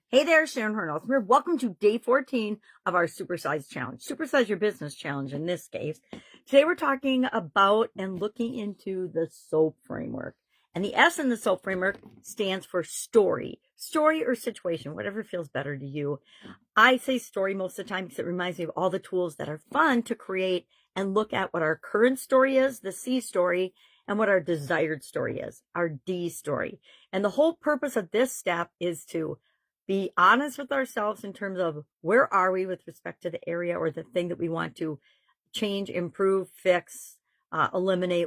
Hey there, Sharon Horne-Ellstrom here. Welcome to day 14 of our Supersize Challenge, Supersize Your Business Challenge in this case. Today we're talking about and looking into the SOAP framework. And the S in the SOAP framework stands for story or situation, whatever feels better to you. I say story most of the time because it reminds me of all the tools that are fun to create and look at what our current story is, the C story, and what our desired story is, our D story. And the whole purpose of this step is to be honest with ourselves in terms of where are we with respect to the area or the thing that we want to change, improve, fix, eliminate,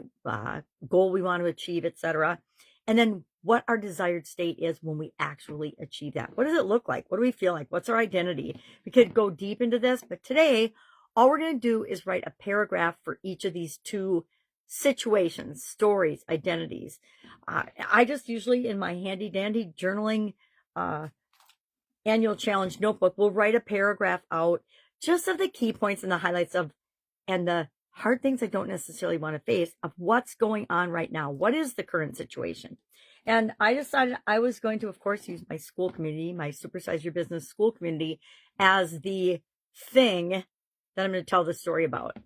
goal we want to achieve, etc. And then what our desired state is when we actually achieve that. What does it look like? What do we feel like? What's our identity? We could go deep into this, but today, all we're going to do is write a paragraph for each of these two situations, stories, identities. I just usually in my handy dandy journaling annual challenge notebook will write a paragraph out just of the key points and the highlights of and the hard things I don't necessarily want to face of what's going on right now. What is the current situation? And I decided I was going to, of course, use my school community, my Supersize Your Business school community, as the thing that I'm going to tell the story about.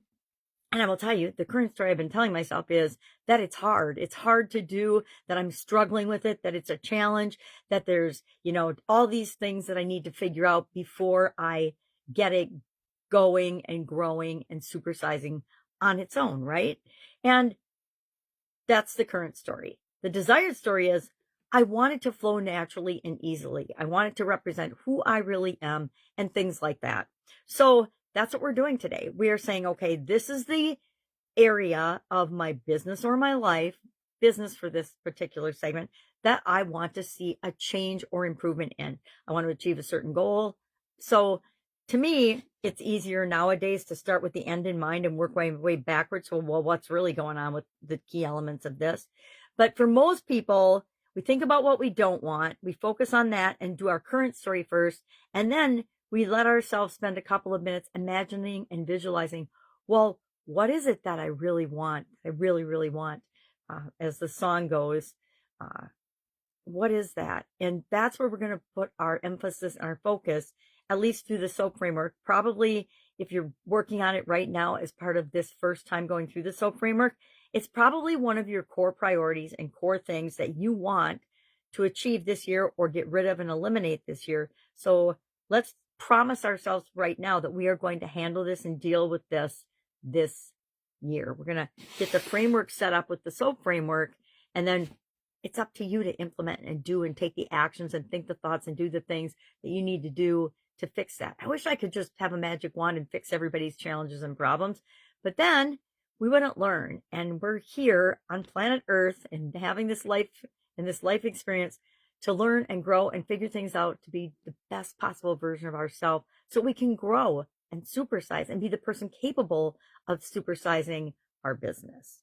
And I will tell you, the current story I've been telling myself is that it's hard. It's hard to do, that I'm struggling with it, that it's a challenge, that there's, all these things that I need to figure out before I get it going and growing and supersizing on its own, right? And that's the current story. The desired story is I want it to flow naturally and easily. I want it to represent who I really am and things like that. So that's what we're doing today. We are saying, okay, this is the area of my business or my life, business for this particular segment, that I want to see a change or improvement in. I want to achieve a certain goal. So to me, it's easier nowadays to start with the end in mind and work way backwards. So, well, what's really going on with the key elements of this? But for most people, we think about what we don't want. We focus on that and do our current story first. And then we let ourselves spend a couple of minutes imagining and visualizing, well, what is it that I really want? I really, really want, as the song goes, what is that? And that's where we're going to put our emphasis and our focus, at least through the SOAP framework. Probably if you're working on it right now as part of this first time going through the SOAP framework, it's probably one of your core priorities and core things that you want to achieve this year or get rid of and eliminate this year. So let's promise ourselves right now that we are going to handle this and deal with this year. We're going to get the framework set up with the SOAP framework, and then it's up to you to implement and do and take the actions and think the thoughts and do the things that you need to do to fix that. I wish I could just have a magic wand and fix everybody's challenges and problems, but then we wouldn't learn. And we're here on planet Earth and having this life and this life experience to learn and grow and figure things out to be the best possible version of ourselves so we can grow and supersize and be the person capable of supersizing our business.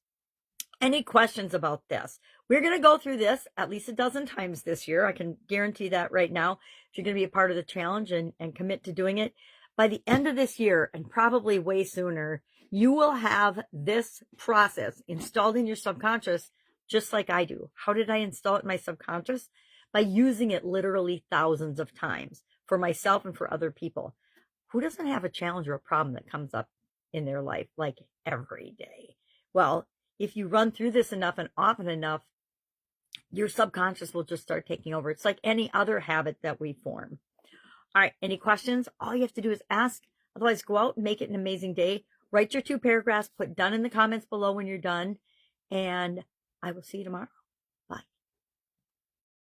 Any questions about this? We're going to go through this at least a dozen times this year. I can guarantee that right now. If you're going to be a part of the challenge and commit to doing it, by the end of this year, and probably way sooner, you will have this process installed in your subconscious just like I do. How did I install it in my subconscious? By using it literally thousands of times for myself and for other people. Who doesn't have a challenge or a problem that comes up in their life like every day? Well, if you run through this enough and often enough, your subconscious will just start taking over. It's like any other habit that we form. All right, any questions? All you have to do is ask. Otherwise, go out and make it an amazing day. Write your 2 paragraphs, put done in the comments below when you're done, and I will see you tomorrow.